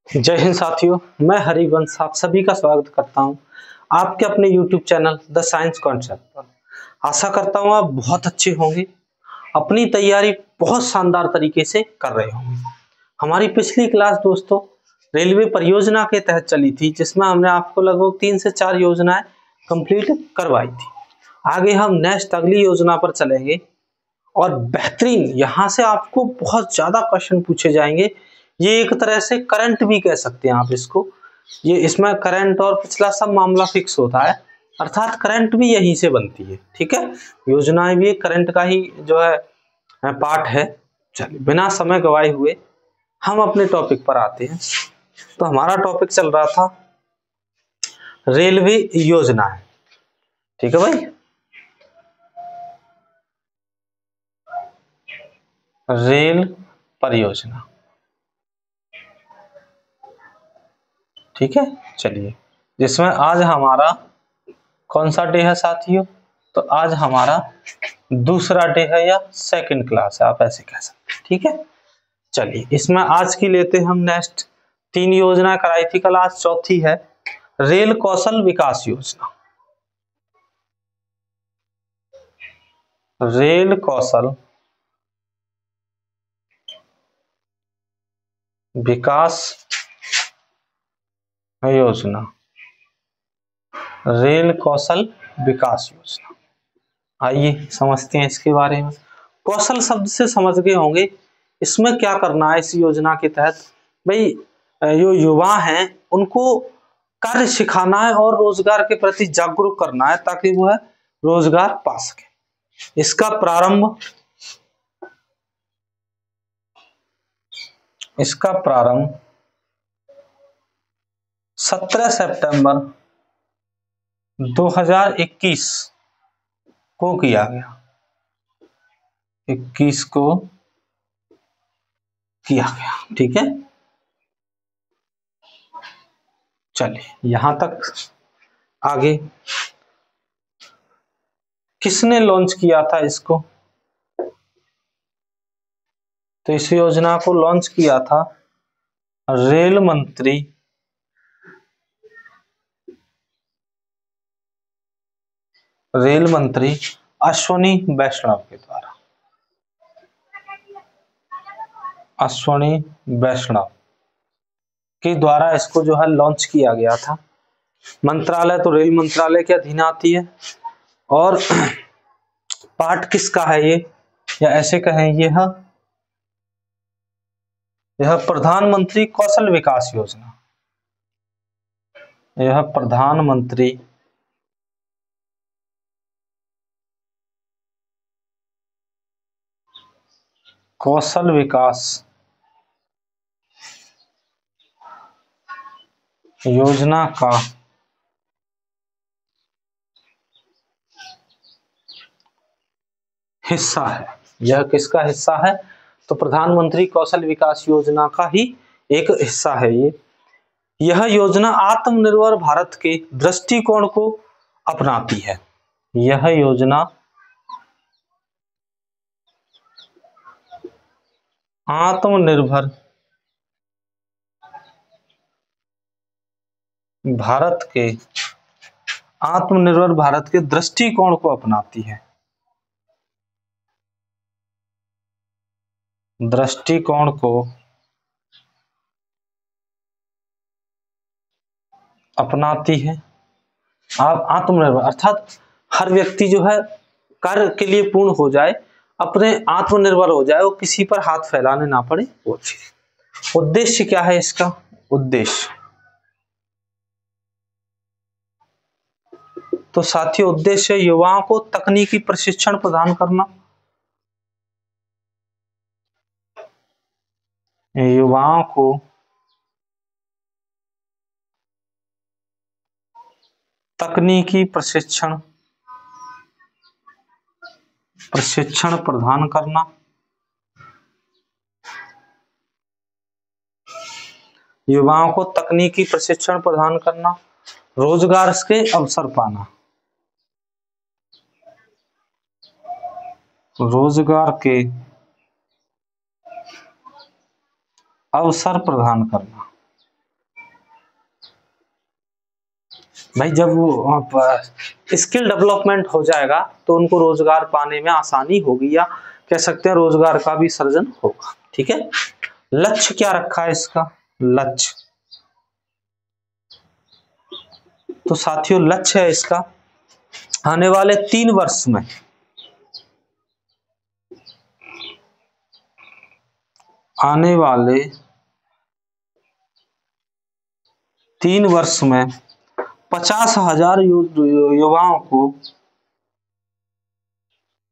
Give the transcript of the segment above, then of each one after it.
जय हिंद साथियों, मैं हरिवंश आप सभी का स्वागत करता हूं आपके अपने YouTube channel the science concept पर। आशा करता हूं आप बहुत अच्छे होंगे, अपनी तैयारी बहुत शानदार तरीके से कर रहे होंगे। हमारी पिछली क्लास दोस्तों रेलवे परियोजना के तहत चली थी, जिसमें हमने आपको लगभग 3 से 4 योजनाएं कंप्लीट करवाई थी। आगे हम नेक्स्ट अगली योजना पर चलेंगे और बेहतरीन यहाँ से आपको बहुत ज्यादा क्वेश्चन पूछे जाएंगे। ये एक तरह से करंट भी कह सकते हैं आप इसको। ये इसमें करंट और पिछला सब मामला फिक्स होता है, अर्थात करंट भी यहीं से बनती है। ठीक है, योजनाएं भी करंट का ही जो है पार्ट है। चलिए बिना समय गवाए हुए हम अपने टॉपिक पर आते हैं। तो हमारा टॉपिक चल रहा था रेलवे योजनाएं। ठीक है भाई, रेल परियोजना। ठीक है, चलिए जिसमें आज हमारा कौन सा डे है साथियों? तो आज हमारा दूसरा डे है या सेकंड क्लास है, आप ऐसे कह सकते हैं। ठीक है, चलिए इसमें आज की लेते हैं हम नेक्स्ट 3 योजना कराई थी कल, आज चौथी है रेल कौशल विकास योजना। रेल कौशल विकास योजना, रेल कौशल विकास योजना। आइए समझते हैं इसके बारे में। कौशल शब्द से समझ गए होंगे इसमें क्या करना है। इस योजना के तहत भाई जो युवा हैं उनको कार्य सिखाना है और रोजगार के प्रति जागरूक करना है, ताकि वो है रोजगार पा सके। इसका प्रारंभ 17 सितंबर 2021 को किया गया। 21 को किया गया। ठीक है, चलिए यहां तक आगे किसने लॉन्च किया था इसको? तो इस योजना को लॉन्च किया था रेल मंत्री अश्विनी वैष्णव के द्वारा। अश्विनी वैष्णव के द्वारा इसको जो है लॉन्च किया गया था। मंत्रालय तो रेल मंत्रालय के अधीन आती है और पार्ट किसका है ये, या ऐसे कहें यह प्रधानमंत्री कौशल विकास योजना। यह प्रधानमंत्री कौशल विकास योजना का हिस्सा है। यह किसका हिस्सा है? तो प्रधानमंत्री कौशल विकास योजना का ही एक हिस्सा है ये। यह योजना आत्मनिर्भर भारत के दृष्टिकोण को अपनाती है। यह योजना आत्मनिर्भर भारत के दृष्टिकोण को अपनाती है। दृष्टिकोण को अपनाती है। आप आत्मनिर्भर अर्थात हर व्यक्ति जो है कार्य के लिए पूर्ण हो जाए, अपने आत्मनिर्भर हो जाए, वो किसी पर हाथ फैलाने ना पड़े, वो चीज। उद्देश्य क्या है इसका? उद्देश्य तो साथियों उद्देश्य युवाओं को तकनीकी प्रशिक्षण प्रदान करना। युवाओं को तकनीकी प्रशिक्षण प्रदान करना। युवाओं को तकनीकी प्रशिक्षण प्रदान करना, रोजगार के अवसर पाना। रोजगार के अवसर प्रदान करना। भाई जब वो स्किल डेवलपमेंट हो जाएगा तो उनको रोजगार पाने में आसानी होगी, या कह सकते हैं रोजगार का भी सृजन होगा। ठीक है, लक्ष्य क्या रखा है इसका, लक्ष्य, तो साथियों लक्ष्य है इसका आने वाले 3 वर्ष में आने वाले 3 वर्ष में 50,000 युवाओं को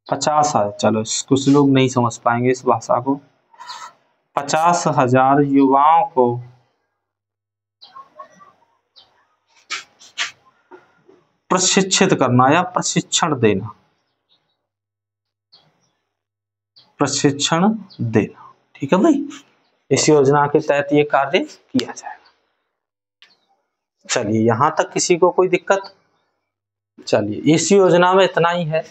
50,000, चलो कुछ लोग नहीं समझ पाएंगे इस भाषा को, 50,000 युवाओं को प्रशिक्षित करना या प्रशिक्षण देना, प्रशिक्षण देना। ठीक है भाई, इस योजना के तहत ये कार्य किया जाएगा। चलिए यहां तक किसी को कोई दिक्कत? चलिए इस योजना में इतना ही है।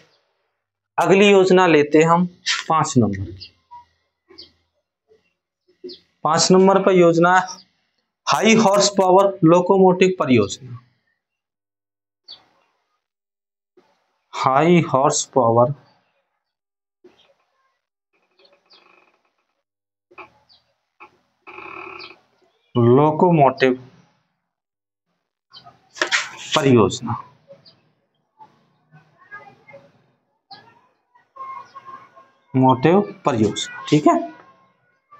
अगली योजना लेते हम 5 नंबर की। 5 नंबर पर योजना है हाई हॉर्स पावर लोकोमोटिव परियोजना। हाई हॉर्स पावर लोकोमोटिव परियोजना। मोटिव परियोजना, ठीक है,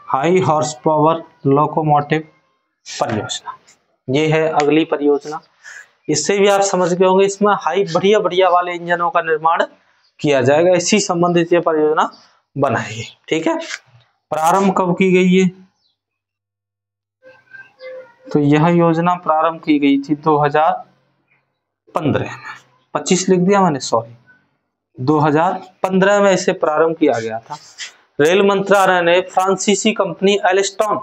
हाई हॉर्स पावर लोकोमोटिव परियोजना, ये है अगली परियोजना। इससे भी आप समझ गए होंगे, इसमें हाई बढ़िया बढ़िया वाले इंजनों का निर्माण किया जाएगा, इसी संबंधित ये परियोजना बनाएगी। ठीक है, प्रारंभ कब की गई है? तो यह योजना प्रारंभ की गई थी 2015 में, 25 लिख दिया मैंने, सॉरी, 2015 में इसे प्रारंभ किया गया था। रेल मंत्रालय ने फ्रांसीसी कंपनी एल्स्टॉन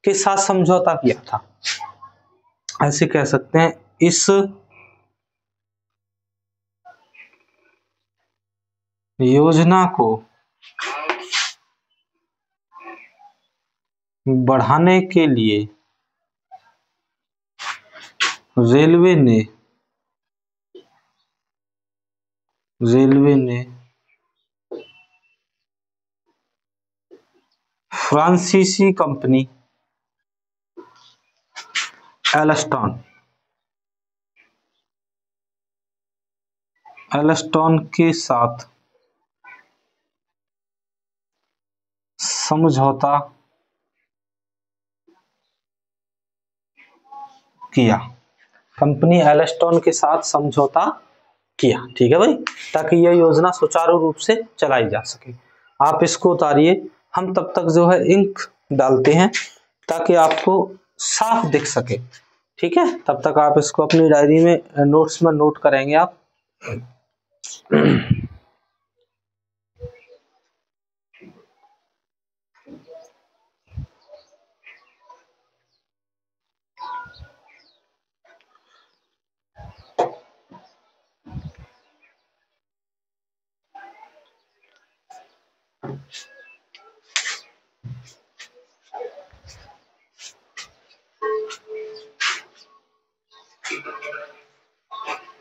के साथ समझौता किया था। ऐसे कह सकते हैं इस योजना को बढ़ाने के लिए रेलवे ने फ्रांसीसी कंपनी एल्स्टॉन के साथ समझौता किया, कंपनी एल्स्टॉन के साथ समझौता किया। ठीक है भाई, ताकि यह योजना सुचारू रूप से चलाई जा सके। आप इसको उतारिए, हम तब तक जो है इंक डालते हैं ताकि आपको साफ दिख सके। ठीक है, तब तक आप इसको अपनी डायरी में नोट्स में नोट करेंगे आप।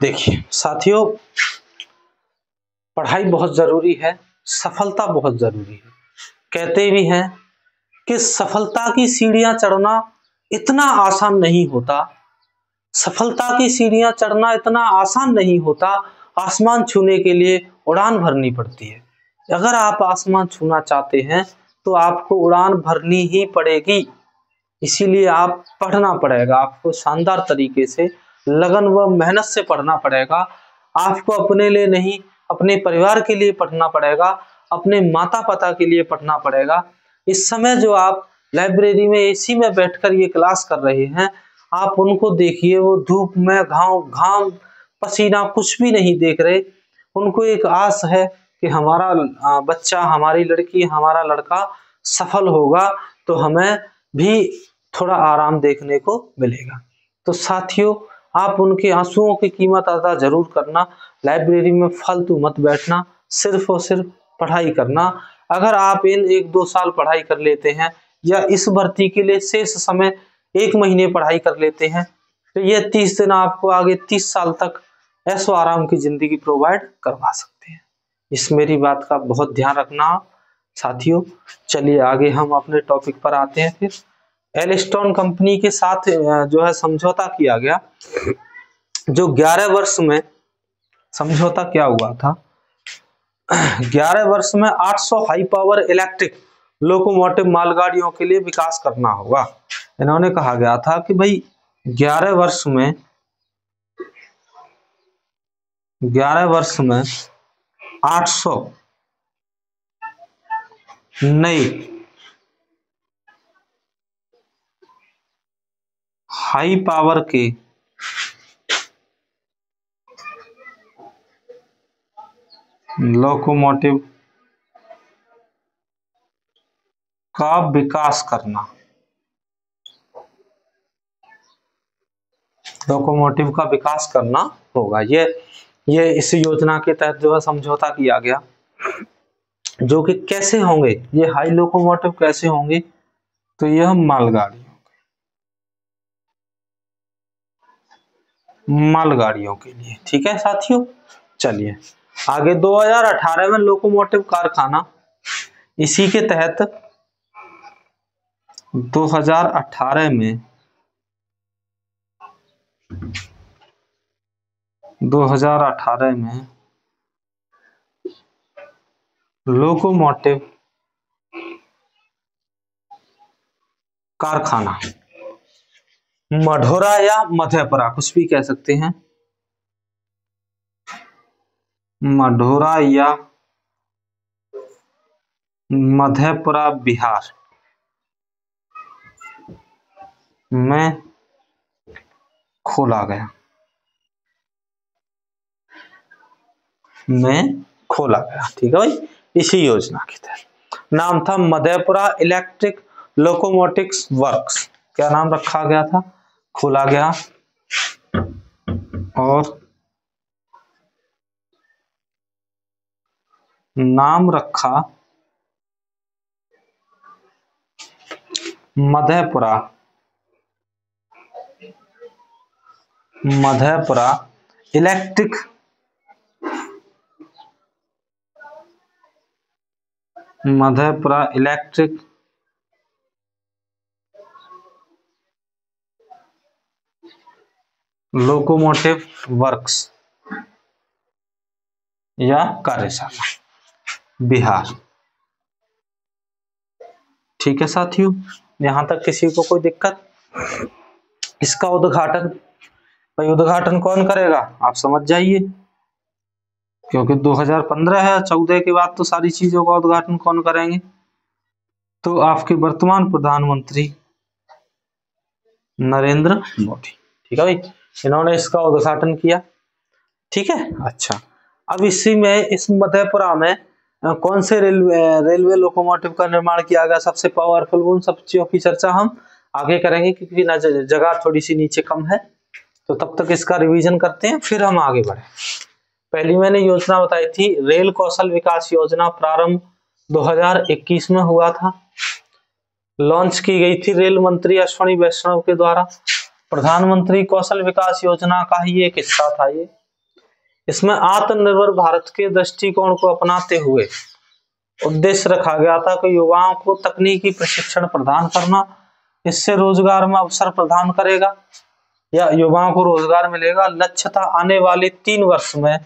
देखिए साथियों, पढ़ाई बहुत जरूरी है, सफलता बहुत जरूरी है। कहते भी हैं कि सफलता की सीढ़ियां चढ़ना इतना आसान नहीं होता, सफलता की सीढ़ियां चढ़ना इतना आसान नहीं होता, आसमान छूने के लिए उड़ान भरनी पड़ती है। अगर आप आसमान छूना चाहते हैं तो आपको उड़ान भरनी ही पड़ेगी, इसीलिए आप पढ़ना पड़ेगा, आपको शानदार तरीके से लगन व मेहनत से पढ़ना पड़ेगा। आपको अपने लिए नहीं, अपने परिवार के लिए पढ़ना पड़ेगा, अपने माता पिता के लिए पढ़ना पड़ेगा। इस समय जो आप लाइब्रेरी में एसी में बैठकर ये क्लास कर रहे हैं, आप उनको देखिए, वो धूप में घाम पसीना कुछ भी नहीं देख रहे। उनको एक आस है कि हमारा बच्चा, हमारी लड़की, हमारा लड़का सफल होगा तो हमें भी थोड़ा आराम देखने को मिलेगा। तो साथियों, आप उनके आंसुओं की कीमत अदा जरूर करना। लाइब्रेरी में फालतू मत बैठना, सिर्फ और सिर्फ पढ़ाई करना। अगर आप इन 1-2 साल पढ़ाई कर लेते हैं, या इस भर्ती के लिए शेष समय 1 महीने पढ़ाई कर लेते हैं तो ये 30 दिन आपको आगे 30 साल तक ऐशो आराम की जिंदगी प्रोवाइड करवा सकते हैं। इस मेरी बात का बहुत ध्यान रखना साथियों। चलिए आगे हम अपने टॉपिक पर आते हैं। फिर एल्स्टोन कंपनी के साथ जो है समझौता किया गया, जो 11 वर्ष में समझौता क्या हुआ था, 11 वर्ष में 800 हाई पावर इलेक्ट्रिक लोकोमोटिव मालगाड़ियों के लिए विकास करना होगा। इन्होंने कहा गया था कि भाई 11 वर्ष में 800 नई हाई पावर के लोकोमोटिव का विकास करना, लोकोमोटिव का विकास करना होगा। ये इस योजना के तहत जो है समझौता किया गया, जो कि कैसे होंगे ये हाई लोकोमोटिव, कैसे होंगे तो यह मालगाड़ियों के लिए। ठीक है साथियों, चलिए आगे 2018 में लोकोमोटिव कारखाना, इसी के तहत 2018 में लोकोमोटिव कारखाना मढ़ौरा या मधेपुरा, कुछ भी कह सकते हैं, मढ़ौरा या मधेपुरा बिहार में खोला गया, ठीक है भाई। इसी योजना के तहत नाम था मधेपुरा इलेक्ट्रिक लोकोमोटिव्स वर्क्स। क्या नाम रखा गया था, खोला गया, और नाम रखा मधेपुरा इलेक्ट्रिक लोकोमोटिव वर्क्स या कार्यशाला बिहार। ठीक है साथियों, यहां तक किसी को कोई दिक्कत? इसका उद्घाटन, भाई उद्घाटन कौन करेगा आप समझ जाइए, क्योंकि 2015 है, 14 के बाद तो सारी चीजों का उद्घाटन कौन करेंगे, तो आपके वर्तमान प्रधानमंत्री नरेंद्र मोदी। ठीक है भाई, इन्होंने इसका उद्घाटन किया। ठीक है, अच्छा अब इसी में इस मधेपुरा में कौन से रेलवे लोकोमोटिव का निर्माण किया गया सबसे पावरफुल, उन सब चीजों की चर्चा हम आगे करेंगे, क्योंकि जगह थोड़ी सी नीचे कम है, तो तब तक इसका रिवीजन करते हैं फिर हम आगे बढ़े। पहली मैंने योजना बताई थी रेल कौशल विकास योजना, प्रारंभ 2021 में हुआ था, लॉन्च की गई थी रेल मंत्री अश्विनी वैष्णव के द्वारा। प्रधानमंत्री कौशल विकास योजना का ही एक हिस्सा था ये। इसमें आत्मनिर्भर भारत के दृष्टिकोण को अपनाते हुए उद्देश्य रखा गया था कि युवाओं को तकनीकी प्रशिक्षण प्रदान करना, इससे रोजगार में अवसर प्रदान करेगा या युवाओं को रोजगार मिलेगा। लक्ष्य था आने वाले 3 वर्ष में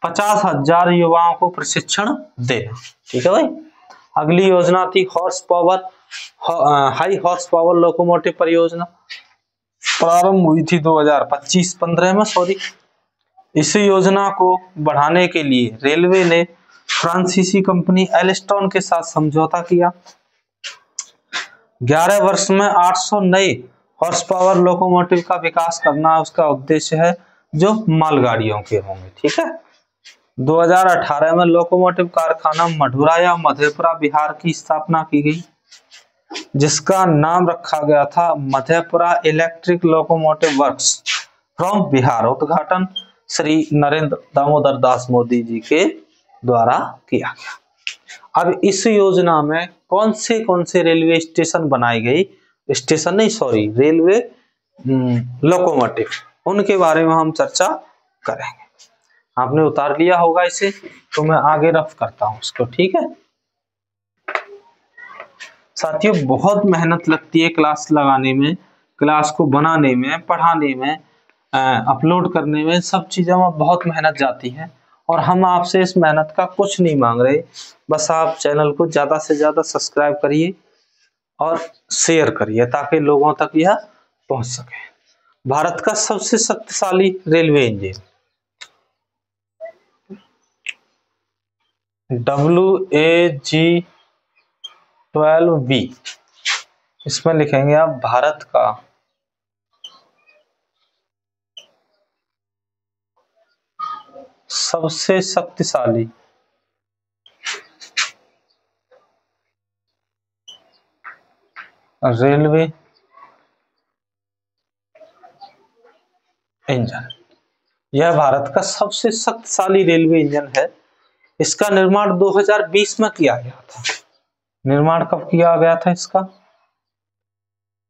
50,000 युवाओं को प्रशिक्षण देना। ठीक है भाई। अगली योजना थी हाई हॉर्स पावर लोकोमोटिव परियोजना, प्रारंभ हुई थी 2015 में सॉरी। इस योजना को बढ़ाने के लिए रेलवे ने फ्रांसीसी कंपनी एल्स्टोन के साथ समझौता किया। 11 वर्ष में 800 नए हॉर्स पावर लोकोमोटिव का विकास करना उसका उद्देश्य है, जो मालगाड़ियों के होंगे। ठीक है, 2018 में लोकोमोटिव कारखाना मढ़ौरा या मधेपुरा बिहार की स्थापना की गई, जिसका नाम रखा गया था Madhepura electric locomotive works from Bihar. उद्घाटन श्री नरेंद्र दामोदर दास मोदी जी के द्वारा किया गया। अब इस योजना में कौन से रेलवे स्टेशन बनाए गए, स्टेशन नहीं सॉरी रेलवे लोकोमोटिव, उनके बारे में हम चर्चा करेंगे। आपने उतार लिया होगा इसे, तो मैं आगे रफ करता हूं उसको, ठीक है साथियों। बहुत मेहनत लगती है क्लास लगाने में, क्लास को बनाने में, पढ़ाने में, अपलोड करने में, सब चीजों में बहुत मेहनत जाती है। और हम आपसे इस मेहनत का कुछ नहीं मांग रहे, बस आप चैनल को ज्यादा से ज्यादा सब्सक्राइब करिए और शेयर करिए ताकि लोगों तक यह पहुंच सके। भारत का सबसे शक्तिशाली रेलवे इंजन WAG-12B, इसमें लिखेंगे आप भारत का सबसे शक्तिशाली रेलवे इंजन। यह भारत का सबसे शक्तिशाली रेलवे इंजन है। इसका निर्माण 2020 में किया गया था। निर्माण कब किया गया था इसका?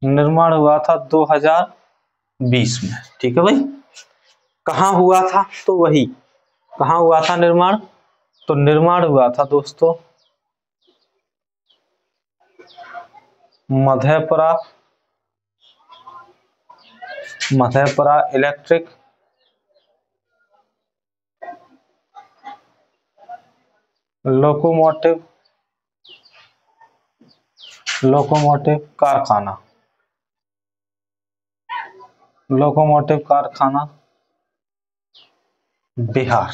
निर्माण हुआ था 2020 में, ठीक है भाई। कहाँ हुआ था? तो वही कहाँ हुआ था निर्माण? तो निर्माण हुआ था दोस्तों मधेपुरा इलेक्ट्रिक लोकोमोटिव कारखाना बिहार।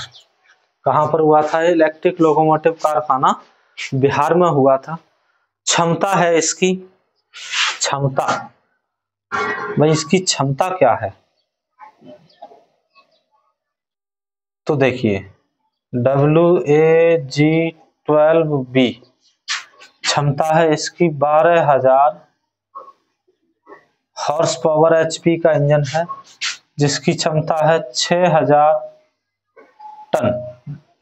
कहां पर हुआ था? इलेक्ट्रिक लोकोमोटिव कारखाना बिहार में हुआ था। क्षमता है इसकी, क्षमता भाई इसकी क्षमता क्या है? तो देखिए WAG-12B क्षमता है इसकी 12,000 हॉर्स पावर HP का इंजन है, जिसकी क्षमता है 6,000 टन।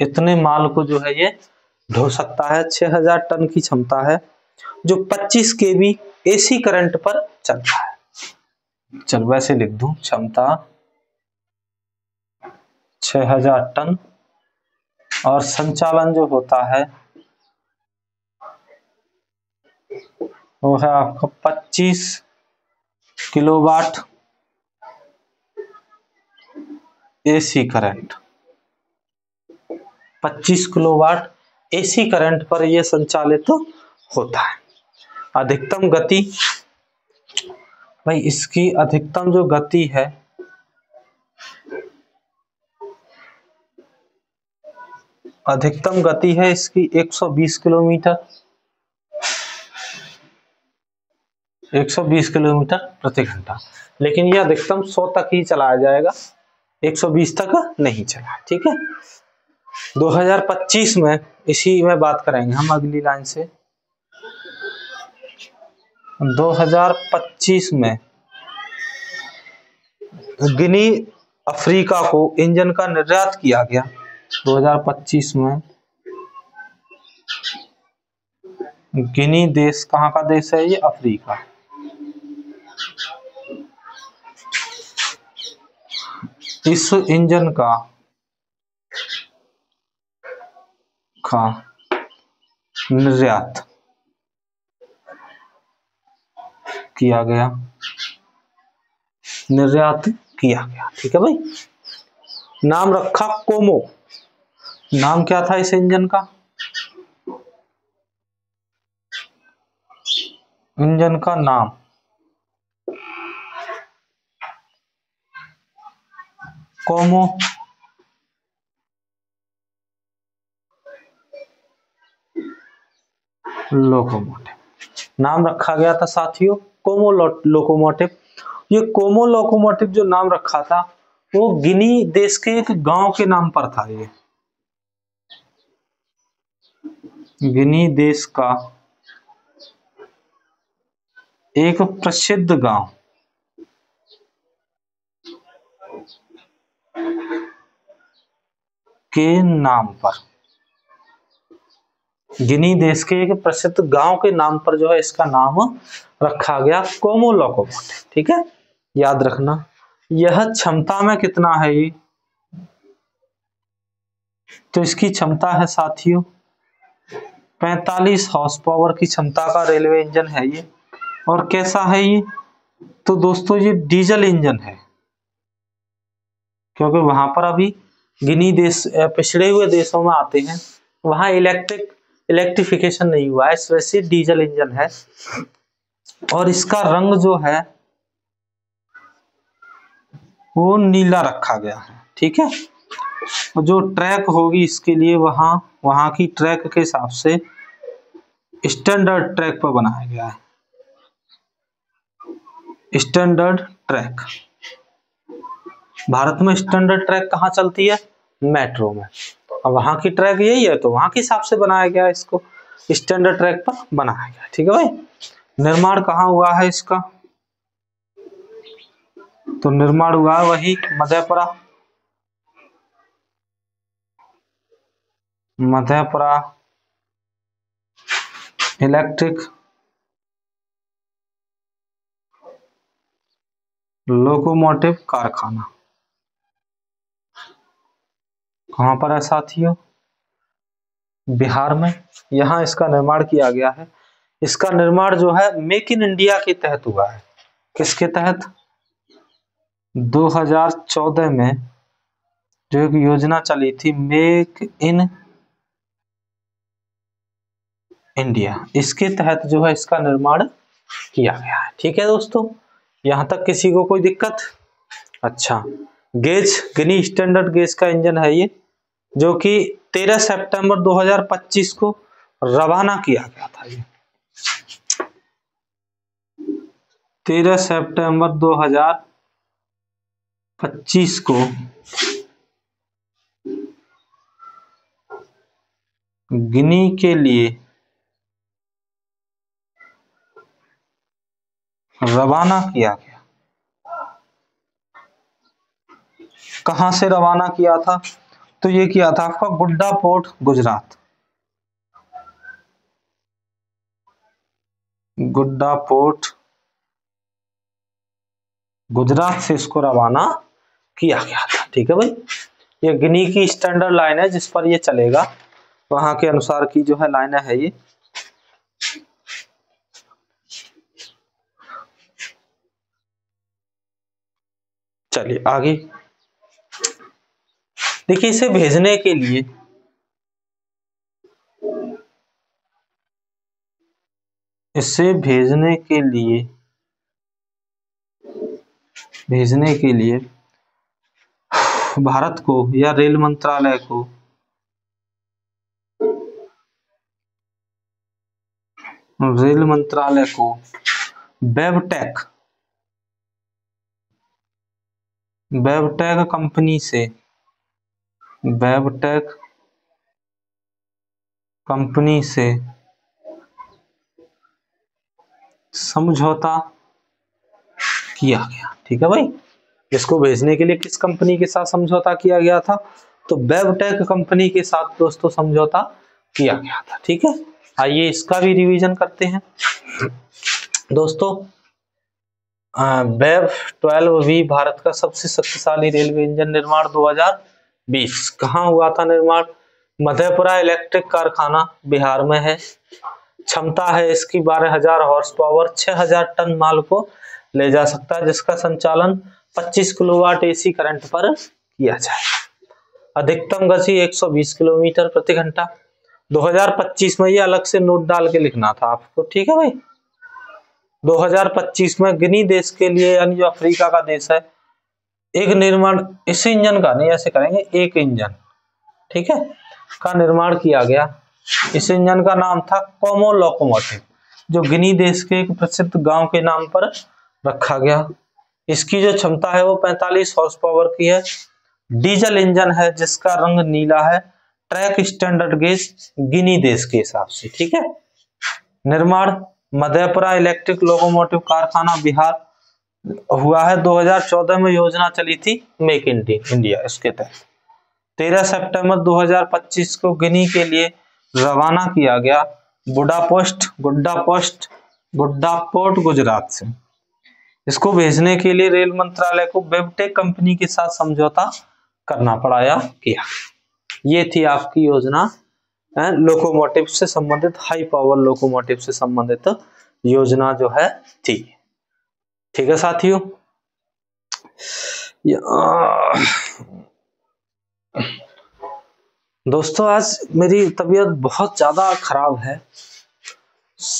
इतने माल को जो है ये ढो सकता है। 6,000 टन की क्षमता है, जो 25 kV AC करंट पर चलता है। चल वैसे लिख दूं, क्षमता 6,000 टन और संचालन जो होता है वो है आपका 25 kilowatt AC current. 25 kilowatt AC current पर यह संचालित होता है। अधिकतम गति भाई इसकी अधिकतम जो गति है इसकी 120 किलोमीटर प्रति घंटा। लेकिन यह अधिकतम 100 तक ही चलाया जाएगा, 120 तक नहीं चला, ठीक है। 2025 में इसी में बात करेंगे हम अगली लाइन से। 2025 में गिनी अफ्रीका को इंजन का निर्यात किया गया। 2025 में गिनी देश कहाँ का देश है? ये अफ्रीका। इस इंजन का निर्यात किया गया, ठीक है भाई। नाम रखा कोमो। नाम क्या था इस इंजन का? इंजन का नाम कोमो लोकोमोटिव नाम रखा गया था साथियों, कोमो लोकोमोटिव। ये कोमो लोकोमोटिव जो नाम रखा था वो गिनी देश के एक गांव के नाम पर था। ये गिनी देश का एक प्रसिद्ध गांव के नाम पर गिनी देश के एक प्रसिद्ध गांव के नाम पर जो है इसका नाम रखा गया, कोमो लोकोमोटिव। ठीक है, याद रखना। यह क्षमता में कितना है ये, तो इसकी क्षमता है साथियों 45 हॉर्स पावर की क्षमता का रेलवे इंजन है ये। और कैसा है ये, तो दोस्तों ये डीजल इंजन है, क्योंकि वहां पर अभी गिनी देश पिछड़े हुए देशों में आते हैं, वहां इलेक्ट्रिफिकेशन नहीं हुआ है, इस वजह से डीजल इंजन है। और इसका रंग जो है वो नीला रखा गया है। ठीक है, और जो ट्रैक होगी इसके लिए वहां की ट्रैक के हिसाब से स्टैंडर्ड ट्रैक पर बनाया गया है, स्टैंडर्ड ट्रैक। भारत में स्टैंडर्ड ट्रैक कहाँ चलती है, मेट्रो में। अब वहां की ट्रैक यही है तो वहां के हिसाब से बनाया गया, इसको स्टैंडर्ड ट्रैक पर बनाया गया। ठीक है भाई, निर्माण कहाँ हुआ है इसका, तो निर्माण हुआ है वही मधेपुरा इलेक्ट्रिक लोकोमोटिव कारखाना। कहां पर है साथियों, बिहार में। यहां इसका निर्माण किया गया है। इसका निर्माण जो है मेक इन इंडिया के तहत हुआ है। किसके तहत, 2014 में जो एक योजना चली थी मेक इन इंडिया, इसके तहत जो है इसका निर्माण किया गया है। ठीक है दोस्तों, यहां तक किसी को कोई दिक्कत। अच्छा, गेज गिनी स्टैंडर्ड गेज का इंजन है ये, जो कि 13 सितंबर 2025 को रवाना किया गया था। ये 13 सितंबर 2025 को गिनी के लिए रवाना किया गया। कहां से रवाना किया था, तो ये किया था आपका गुड्डा पोर्ट गुजरात। गुड्डा पोर्ट गुजरात से इसको रवाना किया गया था। ठीक है भाई, ये गिनी की स्टैंडर्ड लाइन है जिस पर ये चलेगा, वहां के अनुसार की जो है लाइन है ये। चलिए आगे देखिए, इसे भेजने के लिए भारत को या रेल मंत्रालय को वेबटेक कंपनी से समझौता किया गया। ठीक है भाई, इसको भेजने के लिए किस कंपनी के साथ समझौता किया गया था, तो वेबटेक कंपनी के साथ दोस्तों समझौता किया गया था। ठीक है, आइए इसका भी रिवीजन करते हैं दोस्तों। वेब 12V भारत का सबसे शक्तिशाली रेलवे इंजन निर्माण 2020 कहाँ हुआ था निर्माण, मधेपुरा इलेक्ट्रिक कारखाना बिहार में है। क्षमता है इसकी 12,000 हॉर्स पावर, 6,000 टन माल को ले जा सकता है, जिसका संचालन 25 किलोवाट AC करंट पर किया जाए। अधिकतम गति 120 किलोमीटर प्रति घंटा। 2025 में ये अलग से नोट डाल के लिखना था आपको। ठीक है भाई, 2025 में गिनी देश के लिए, यानी जो अफ्रीका का देश है, एक निर्माण इस इंजन का नहीं, ऐसे करेंगे एक इंजन, ठीक है, का निर्माण किया गया। इस इंजन का नाम था कोमो लोकोमोटिव, जो गिनी देश के एक प्रसिद्ध गांव के नाम पर रखा गया। इसकी जो क्षमता है वो 45 हॉर्स पावर की है। डीजल इंजन है जिसका रंग नीला है। ट्रैक स्टैंडर्ड गेज गिनी देश के हिसाब से। ठीक है, निर्माण मधेपुरा इलेक्ट्रिक लोकोमोटिव कारखाना बिहार हुआ है। 2014 में योजना चली थी मेक इन इंडिया, इसके तहत 13 सितंबर 2025 को गिनी के लिए रवाना किया गया गुड्डापोर्ट गुजरात से। इसको भेजने के लिए रेल मंत्रालय को वेबटेक कंपनी के साथ समझौता करना पड़ा या किया। ये थी आपकी योजना लोकोमोटिव से संबंधित, हाई पावर लोकोमोटिव से संबंधित योजना जो है थी। ठीक है साथियों, दोस्तों आज मेरी तबीयत बहुत ज्यादा खराब है,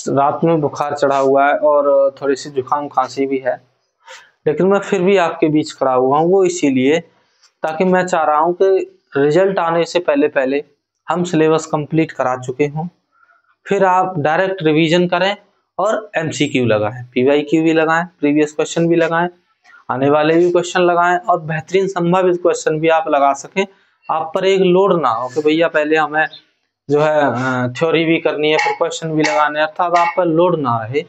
रात में बुखार चढ़ा हुआ है और थोड़ी सी जुकाम खांसी भी है, लेकिन मैं फिर भी आपके बीच खड़ा हुआ हूँ। वो इसीलिए ताकि मैं चाह रहा हूँ कि रिजल्ट आने से पहले पहले हम सिलेबस कंप्लीट करा चुके हों, फिर आप डायरेक्ट रिवीजन करें और एमसीक्यू लगाएं, पीवाईक्यू भी लगाएं, प्रीवियस क्वेश्चन भी लगाएं, आने वाले भी क्वेश्चन लगाएं और बेहतरीन संभावित क्वेश्चन भी आप लगा सकें। आप पर एक लोड ना हो कि भैया पहले हमें जो है थ्योरी भी करनी है फिर क्वेश्चन भी लगाने, अर्थात आप पर लोड ना रहे।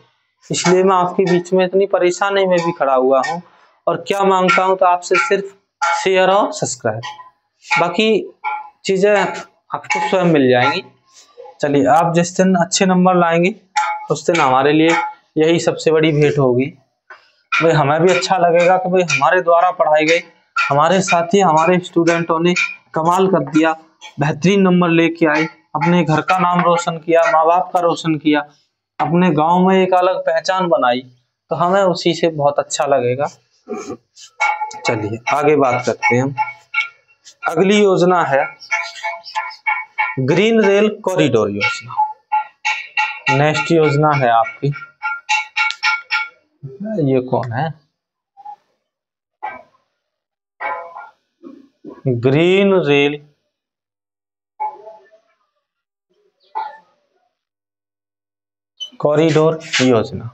इसलिए मैं आपके बीच में इतनी परेशानी में भी खड़ा हुआ हूँ और क्या मांगता हूँ तो आपसे सिर्फ शेयर और सब्सक्राइब, बाकी चीजें आपको स्वयं मिल जाएंगी। चलिए, आप जिस दिन अच्छे नंबर लाएंगे उस दिन हमारे लिए यही सबसे बड़ी भेंट होगी। भाई हमें भी अच्छा लगेगा कि भाई हमारे द्वारा पढ़ाई गई, हमारे साथी हमारे स्टूडेंटों ने कमाल कर दिया, बेहतरीन नंबर लेके आए, अपने घर का नाम रोशन किया, माँ बाप का रोशन किया, अपने गांव में एक अलग पहचान बनाई, तो हमें उसी से बहुत अच्छा लगेगा। चलिए आगे बात करते हैं हम। अगली योजना है ग्रीन रेल कॉरिडोर योजना। नेक्स्ट योजना है आपकी, ये कौन है, ग्रीन रेल कॉरिडोर योजना।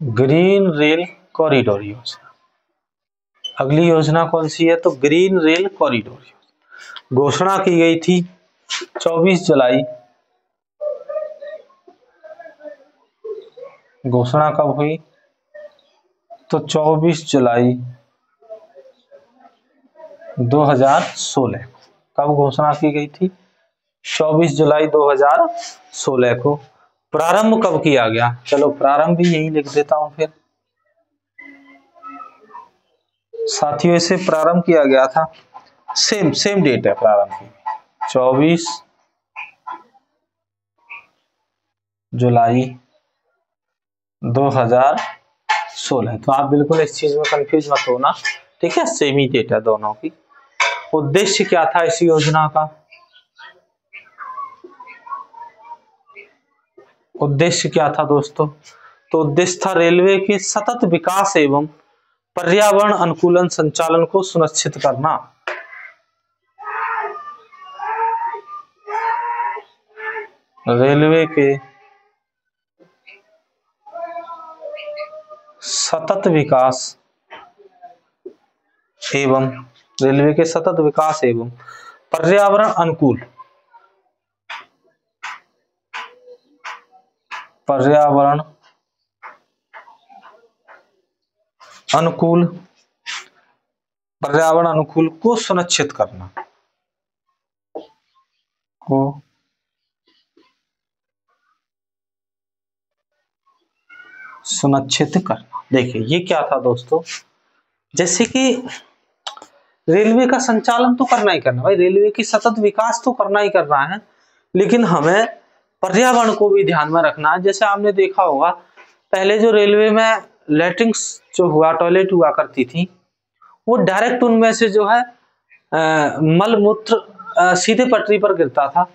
ग्रीन रेल कॉरिडोर योजना अगली योजना कौन सी है, तो ग्रीन रेल कॉरिडोर योजना घोषणा की गई थी 24 जुलाई। घोषणा कब हुई, तो 24 जुलाई 2016। कब घोषणा की गई थी, 24 जुलाई 2016 को। प्रारंभ कब किया गया, चलो प्रारंभ भी यही लिख देता हूं फिर साथियों, इसे प्रारंभ किया गया था, सेम डेट है प्रारंभ की, 24 जुलाई 2016। तो आप बिल्कुल इस चीज में कंफ्यूज मत होना, ठीक है, सेम ही डेट है दोनों की। उद्देश्य क्या था इस योजना का, उद्देश्य क्या था दोस्तों, तो उद्देश्य था रेलवे के सतत विकास एवं पर्यावरण अनुकूलन संचालन को सुनिश्चित करना। रेलवे के सतत विकास एवं पर्यावरण अनुकूल को सुनिश्चित करना, देखिए ये क्या था दोस्तों, जैसे कि रेलवे का संचालन तो करना ही करना, भाई रेलवे की सतत विकास तो करना ही करना है, लेकिन हमें पर्यावरण को भी ध्यान में रखना है। जैसे आपने देखा होगा पहले जो रेलवे में लेटरिंग्स जो हुआ टॉयलेट हुआ करती थी, वो डायरेक्ट उनमें से जो है मल मूत्र सीधे पटरी पर गिरता था,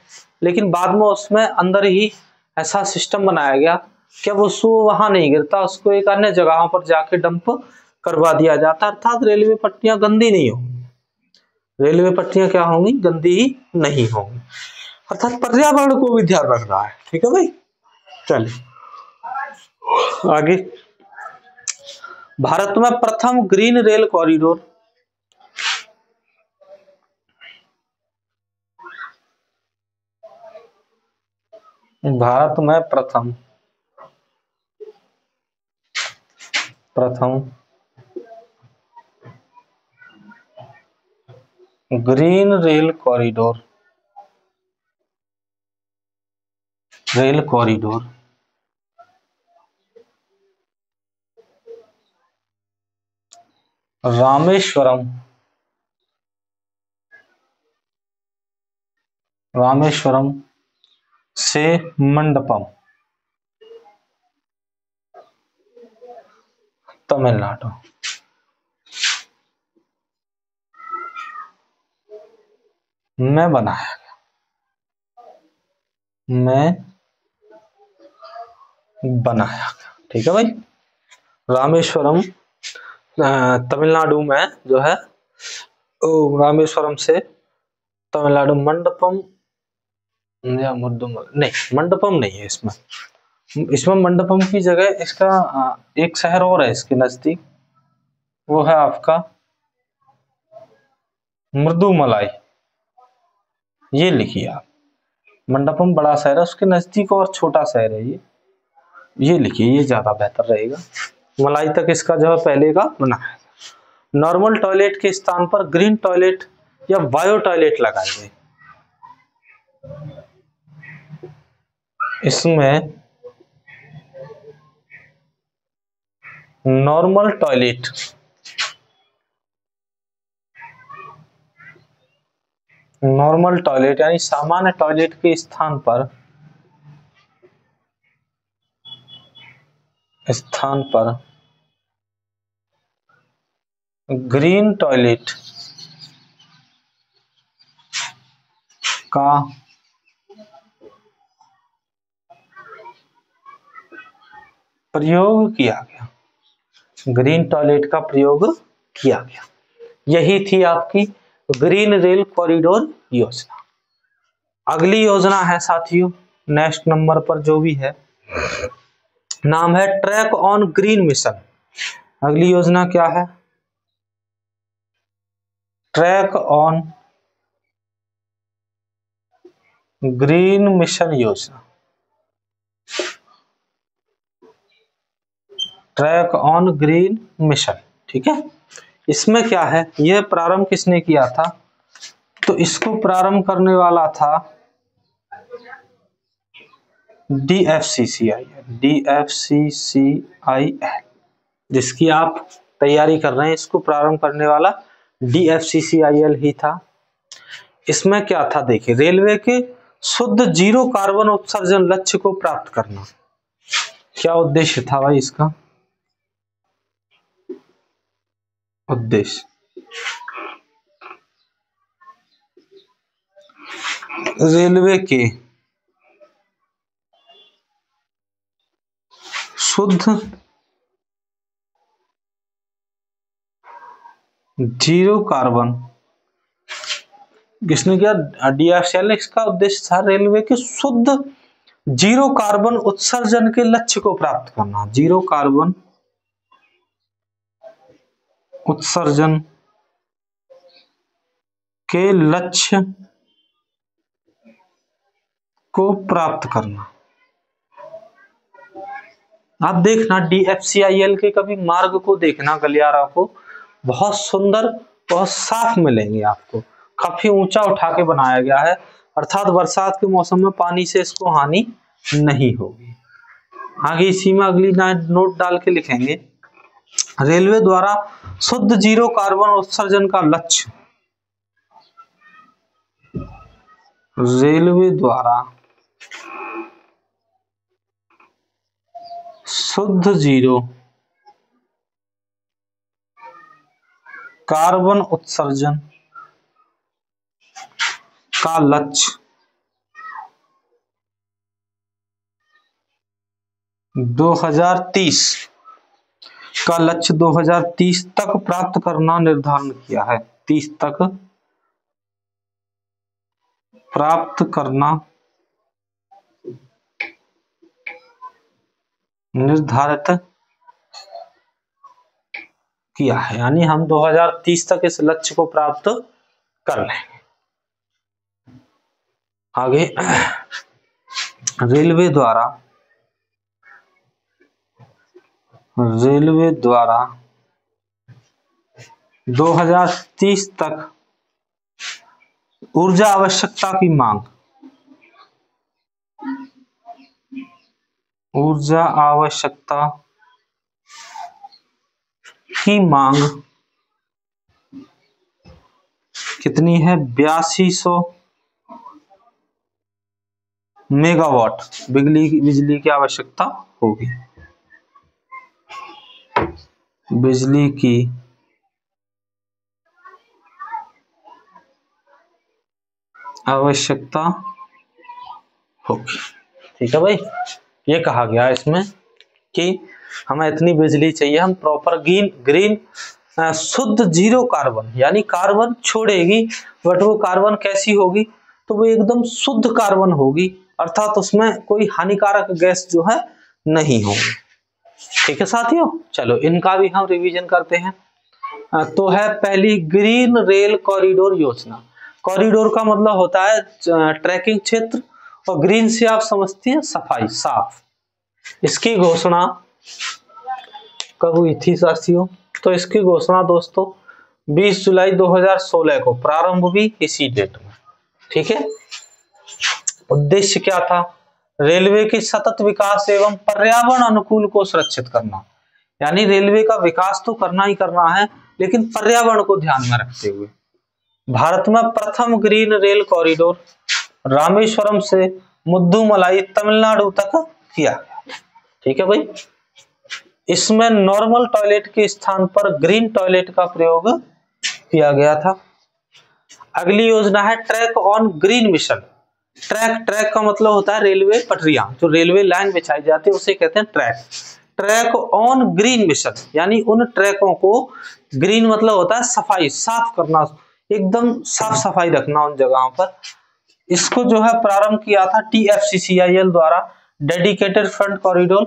लेकिन बाद में उसमें अंदर ही ऐसा सिस्टम बनाया गया कि अब उसको वहां नहीं गिरता, उसको एक अन्य जगहों पर जाके डंप करवा दिया जाता, अर्थात रेलवे पट्टियां गंदी नहीं होंगी, रेलवे पट्टियां क्या होंगी, गंदी ही नहीं होंगी, अर्थात पर्यावरण को भी ध्यान रख रहा है। ठीक है भाई, चलिए आगे। भारत में प्रथम ग्रीन रेल कॉरिडोर, भारत में प्रथम green rail corridor rail corridor Rameswaram से मंडपम, तमिलनाडु। में बनाया गया, ठीक है भाई। रामेश्वरम तमिलनाडु में जो है रामेश्वरम से तमिलनाडु, मंडपम या नहीं, मंडपम नहीं है इसमें मंडपम की जगह इसका एक शहर और है इसके नजदीक, वो है आपका मृदुमलाई। ये लिखिए आप, मंडपम बड़ा शहर है, उसके नजदीक और छोटा शहर है ये लिखिए, ये ज्यादा बेहतर रहेगा। मलाई तक इसका जो है पहले का बना है। नॉर्मल टॉयलेट के स्थान पर ग्रीन टॉयलेट या बायो टॉयलेट लगाए गए। इसमें नॉर्मल टॉयलेट यानी सामान्य टॉयलेट के स्थान पर ग्रीन टॉयलेट का प्रयोग किया गया, ग्रीन टॉयलेट का प्रयोग किया गया। यही थी आपकी ग्रीन रेल कॉरिडोर योजना। अगली योजना है साथियों, नेक्स्ट नंबर पर जो भी है, नाम है ट्रैक ऑन ग्रीन मिशन। अगली योजना क्या है? ट्रैक ऑन ग्रीन मिशन योजना। ट्रैक ऑन ग्रीन मिशन, ठीक है। इसमें क्या है, यह प्रारंभ किसने किया था? तो इसको प्रारंभ करने वाला था DFCCIL, जिसकी आप तैयारी कर रहे हैं, इसको प्रारंभ करने वाला DFCCIL ही था। इसमें क्या था देखिए, रेलवे के शुद्ध जीरो कार्बन उत्सर्जन लक्ष्य को प्राप्त करना। क्या उद्देश्य था भाई इसका? उद्देश्य रेलवे के शुद्ध जीरो कार्बन, किसने किया? DFCCIL। इसका उद्देश्य था रेलवे के शुद्ध जीरो कार्बन उत्सर्जन के लक्ष्य को प्राप्त करना। जीरो कार्बन उत्सर्जन के लक्ष्य को प्राप्त करना। आप देखना DFCIL के कभी मार्ग को देखना, गलियारा को, बहुत सुंदर, बहुत साफ मिलेंगे आपको। काफी ऊंचा उठा के बनाया गया है, अर्थात बरसात के मौसम में पानी से इसको हानि नहीं होगी। आगे इसी में अगली नोट डाल के लिखेंगे, रेलवे द्वारा शुद्ध जीरो कार्बन उत्सर्जन का लक्ष्य, रेलवे द्वारा शुद्ध जीरो कार्बन उत्सर्जन का लक्ष्य 2030 का लक्ष्य 2030 तक प्राप्त करना निर्धारण किया है। 30 तक प्राप्त करना निर्धारित किया है, यानी हम 2030 तक इस लक्ष्य को प्राप्त कर लेंगे। आगे रेलवे द्वारा 2030 तक ऊर्जा आवश्यकता की मांग ऊर्जा आवश्यकता की मांग कितनी है? 8200 मेगावाट बिजली की आवश्यकता होगी। बिजली की आवश्यकता होगी। ठीक है भाई, ये कहा गया इसमें कि हमें इतनी बिजली चाहिए, हम प्रॉपर ग्रीन शुद्ध जीरो कार्बन, यानी कार्बन छोड़ेगी बट वो कार्बन कैसी होगी? तो वो एकदम शुद्ध कार्बन होगी, अर्थात उसमें कोई हानिकारक गैस जो है नहीं होगी। ठीक है साथियों, चलो इनका भी हम रिवीजन करते हैं। तो है पहली, ग्रीन रेल कॉरिडोर योजना। कॉरिडोर का मतलब होता है ट्रैकिंग क्षेत्र, और ग्रीन से आप समझते हैं सफाई, साफ। इसकी घोषणा कब हुई थी साथियों? तो इसकी घोषणा दोस्तों 20 जुलाई 2016 को प्रारंभ हुई इसी डेट में। ठीक है, उद्देश्य क्या था? रेलवे की सतत विकास एवं पर्यावरण अनुकूल को सुरक्षित करना, यानी रेलवे का विकास तो करना ही करना है, लेकिन पर्यावरण को ध्यान में रखते हुए। भारत में प्रथम ग्रीन रेल कॉरिडोर रामेश्वरम से मुद्दुमलाई तमिलनाडु तक किया गया। ठीक है भाई, इसमें नॉर्मल टॉयलेट के स्थान पर ग्रीन टॉयलेट का प्रयोग किया गया था। अगली योजना है track on green mission. Track का मतलब होता है रेलवे पटरियां, जो रेलवे लाइन बिछाई जाती है उसे कहते हैं ट्रैक ऑन ग्रीन मिशन, यानी उन ट्रैकों को, ग्रीन मतलब होता है सफाई, साफ करना, एकदम साफ सफाई रखना उन जगहों पर। इसको जो है प्रारंभ किया था TFCCIL द्वारा, dedicated front corridor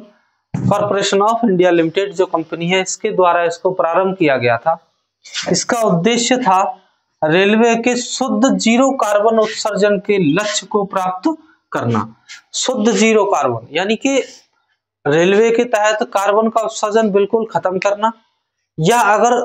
corporation of India limited जो कंपनी है, इसके द्वारा इसको प्रारंभ किया गया था। इसका उद्देश्य था रेलवे के शुद्ध जीरो कार्बन उत्सर्जन के लक्ष्य को प्राप्त करना। शुद्ध जीरो कार्बन यानी कि रेलवे के तहत कार्बन का उत्सर्जन बिल्कुल खत्म करना, या अगर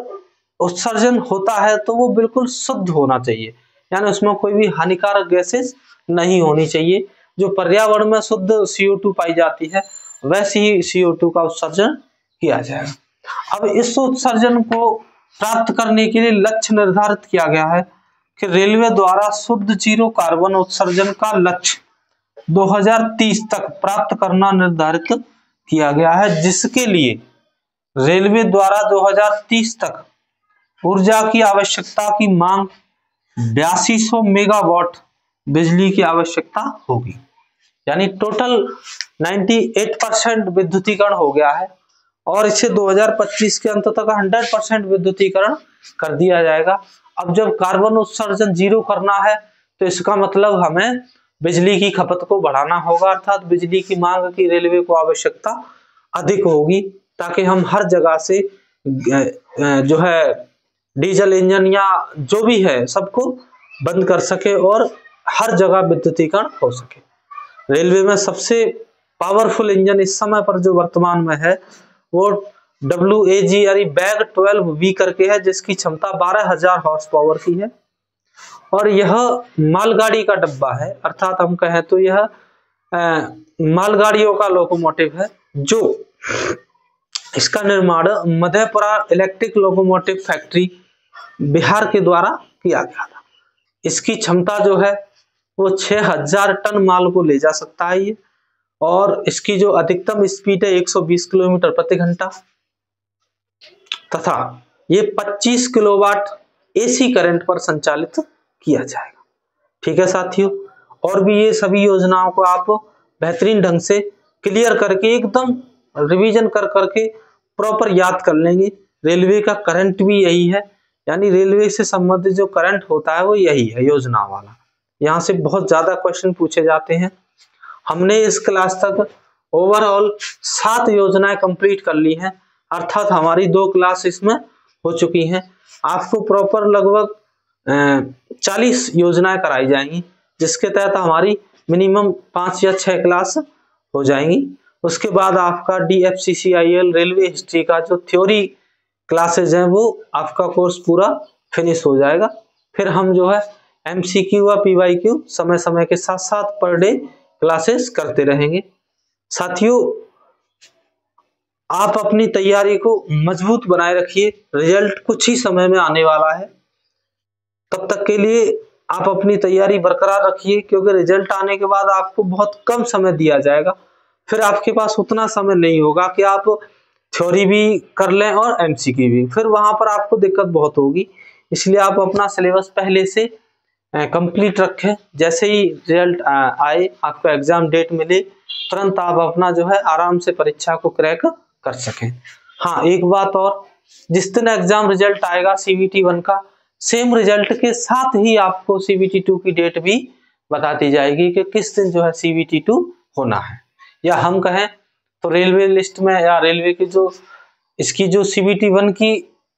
उत्सर्जन होता है तो वो बिल्कुल शुद्ध होना चाहिए, यानी उसमें कोई भी हानिकारक गैसेस नहीं होनी चाहिए। जो पर्यावरण में शुद्ध CO2 पाई जाती है वैसे ही CO2 का उत्सर्जन किया जाएगा। अब इस उत्सर्जन को प्राप्त करने के लिए लक्ष्य निर्धारित किया गया है कि रेलवे द्वारा शुद्ध जीरो कार्बन उत्सर्जन का लक्ष्य 2030 तक प्राप्त करना निर्धारित किया गया है, जिसके लिए रेलवे द्वारा 2030 तक ऊर्जा की आवश्यकता की मांग 8200 मेगावाट बिजली की आवश्यकता होगी, यानी टोटल 98% विद्युतीकरण हो गया है, और इसे 2025 के अंत तक 100% विद्युतीकरण कर दिया जाएगा। अब जब कार्बन उत्सर्जन जीरो करना है तो इसका मतलब हमें बिजली की खपत को बढ़ाना होगा, अर्थात बिजली की मांग की रेलवे को आवश्यकता अधिक होगी, ताकि हम हर जगह से जो है डीजल इंजन या जो भी है सबको बंद कर सके और हर जगह विद्युतीकरण हो सके। रेलवे में सबसे पावरफुल इंजन इस समय पर जो वर्तमान में है वो WAG यानी बैग 12V करके है, जिसकी क्षमता 12,000 हॉर्स पावर की है, और यह मालगाड़ी का डब्बा है, अर्थात हम कहें तो यह मालगाड़ियों का लोकोमोटिव है। जो इसका निर्माण Madhepura electric locomotive factory Bihar के द्वारा किया गया था। इसकी क्षमता जो है वो 6,000 टन माल को ले जा सकता है ये, और इसकी जो अधिकतम स्पीड है 120 किलोमीटर प्रति घंटा, तथा ये 25 किलोवाट AC करंट पर संचालित किया जाएगा। ठीक है साथियों, और भी ये सभी योजनाओं को आप बेहतरीन ढंग से क्लियर करके एकदम रिवीजन कर करके प्रॉपर याद कर लेंगे। रेलवे का करंट भी यही है, यानी रेलवे से संबंधित जो करंट होता है वो यही है योजना वाला। यहाँ से बहुत ज्यादा क्वेश्चन पूछे जाते हैं। हमने इस क्लास तक ओवरऑल 7 योजनाएं कंप्लीट कर ली हैं, अर्थात हमारी 2 क्लास इसमें हो चुकी हैं। आपको प्रॉपर लगभग 40 योजनाएं कराई जाएंगी, जिसके तहत हमारी मिनिमम 5 या 6 क्लास हो जाएंगी। उसके बाद आपका DFCCIL रेलवे हिस्ट्री का जो थ्योरी क्लासेज हैं वो आपका कोर्स पूरा फिनिश हो जाएगा। फिर हम जो है MCQ व PYQ समय समय के साथ साथ पर डे क्लासेस करते रहेंगे। साथियों, आप अपनी तैयारी को मजबूत बनाए रखिए, रिजल्ट कुछ ही समय में आने वाला है। तब तक के लिए आप अपनी तैयारी बरकरार रखिए, क्योंकि रिजल्ट आने के बाद आपको बहुत कम समय दिया जाएगा। फिर आपके पास उतना समय नहीं होगा कि आप थ्योरी भी कर लें और एमसीक्यू भी, फिर वहां पर आपको दिक्कत बहुत होगी। इसलिए आप अपना सिलेबस पहले से कंप्लीट रखें। जैसे ही रिजल्ट आए, आपको एग्जाम डेट मिले, तुरंत आप अपना जो है आराम से परीक्षा को क्रैक कर सकें। हाँ, एक बात और, जिस दिन एग्जाम रिजल्ट आएगा CBT 1 का, सेम रिजल्ट के साथ ही आपको CBT 2 की डेट भी बता दी जाएगी कि किस दिन जो है CBT 2 होना है। या हम कहें तो रेलवे लिस्ट में, या रेलवे की जो इसकी जो CBT 1 की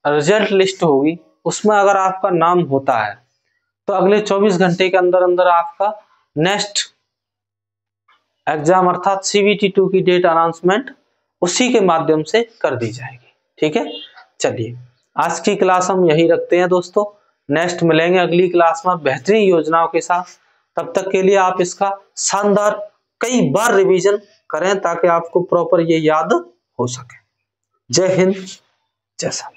रिजल्ट लिस्ट होगी, उसमें अगर आपका नाम होता है तो अगले 24 घंटे के अंदर अंदर आपका नेक्स्ट एग्जाम अर्थात CBT 2 की डेट अनाउंसमेंट उसी के माध्यम से कर दी जाएगी। ठीक है, चलिए आज की क्लास हम यही रखते हैं दोस्तों। नेक्स्ट मिलेंगे अगली क्लास में बेहतरीन योजनाओं के साथ। तब तक के लिए आप इसका शानदार कई बार रिवीजन करें ताकि आपको प्रॉपर ये याद हो सके। जय हिंद, जय भारत।